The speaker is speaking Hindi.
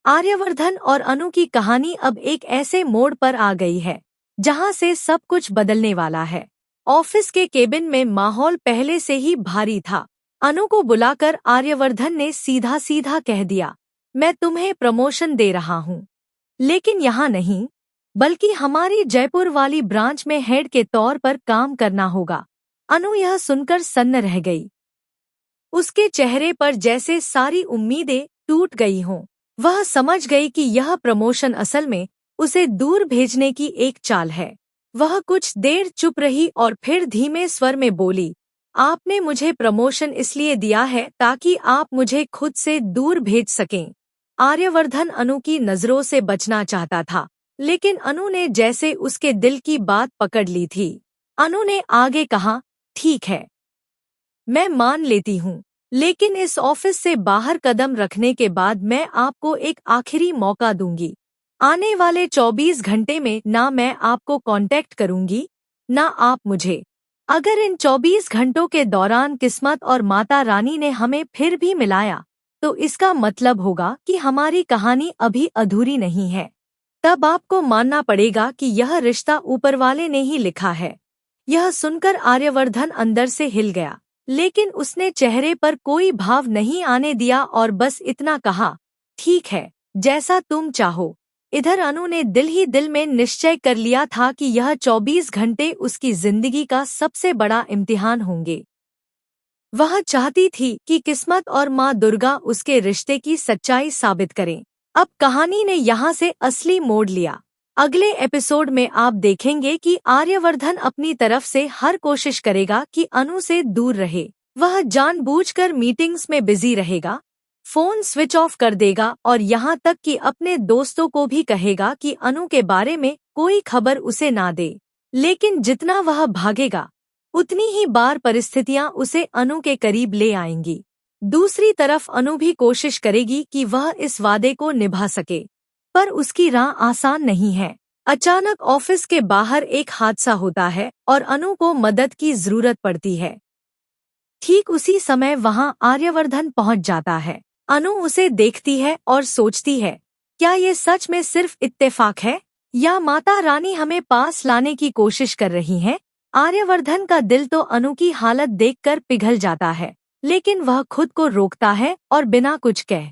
आर्यवर्धन और अनु की कहानी अब एक ऐसे मोड़ पर आ गई है जहां से सब कुछ बदलने वाला है। ऑफिस के केबिन में माहौल पहले से ही भारी था। अनु को बुलाकर आर्यवर्धन ने सीधा सीधा कह दिया, मैं तुम्हें प्रमोशन दे रहा हूँ, लेकिन यहाँ नहीं, बल्कि हमारी जयपुर वाली ब्रांच में हेड के तौर पर काम करना होगा। अनु यह सुनकर सन्न रह गई। उसके चेहरे पर जैसे सारी उम्मीदें टूट गई हों। वह समझ गई कि यह प्रमोशन असल में उसे दूर भेजने की एक चाल है। वह कुछ देर चुप रही और फिर धीमे स्वर में बोली, आपने मुझे प्रमोशन इसलिए दिया है ताकि आप मुझे खुद से दूर भेज सकें। आर्यवर्धन अनु की नजरों से बचना चाहता था, लेकिन अनु ने जैसे उसके दिल की बात पकड़ ली थी। अनु ने आगे कहा, ठीक है, मैं मान लेती हूँ, लेकिन इस ऑफिस से बाहर कदम रखने के बाद मैं आपको एक आखिरी मौका दूंगी। आने वाले 24 घंटे में ना मैं आपको कांटेक्ट करूंगी, ना आप मुझे। अगर इन 24 घंटों के दौरान किस्मत और माता रानी ने हमें फिर भी मिलाया, तो इसका मतलब होगा कि हमारी कहानी अभी अधूरी नहीं है। तब आपको मानना पड़ेगा कि यह रिश्ता ऊपर वाले ने ही लिखा है। यह सुनकर आर्यवर्धन अंदर से हिल गया, लेकिन उसने चेहरे पर कोई भाव नहीं आने दिया और बस इतना कहा, ठीक है, जैसा तुम चाहो। इधर अनु ने दिल ही दिल में निश्चय कर लिया था कि यह 24 घंटे उसकी जिंदगी का सबसे बड़ा इम्तिहान होंगे। वह चाहती थी कि किस्मत और माँ दुर्गा उसके रिश्ते की सच्चाई साबित करें। अब कहानी ने यहाँ से असली मोड़ लिया। अगले एपिसोड में आप देखेंगे कि आर्यवर्धन अपनी तरफ से हर कोशिश करेगा कि अनु से दूर रहे। वह जानबूझकर मीटिंग्स में बिजी रहेगा, फोन स्विच ऑफ कर देगा और यहाँ तक कि अपने दोस्तों को भी कहेगा कि अनु के बारे में कोई खबर उसे ना दे। लेकिन जितना वह भागेगा, उतनी ही बार परिस्थितियाँ उसे अनु के करीब ले आएंगी। दूसरी तरफ अनु भी कोशिश करेगी कि वह इस वादे को निभा सके, पर उसकी राह आसान नहीं है। अचानक ऑफिस के बाहर एक हादसा होता है और अनु को मदद की जरूरत पड़ती है। ठीक उसी समय वहां आर्यवर्धन पहुंच जाता है। अनु उसे देखती है और सोचती है, क्या ये सच में सिर्फ इत्तेफाक है या माता रानी हमें पास लाने की कोशिश कर रही है। आर्यवर्धन का दिल तो अनु की हालत देखकर पिघल जाता है, लेकिन वह खुद को रोकता है और बिना कुछ कहे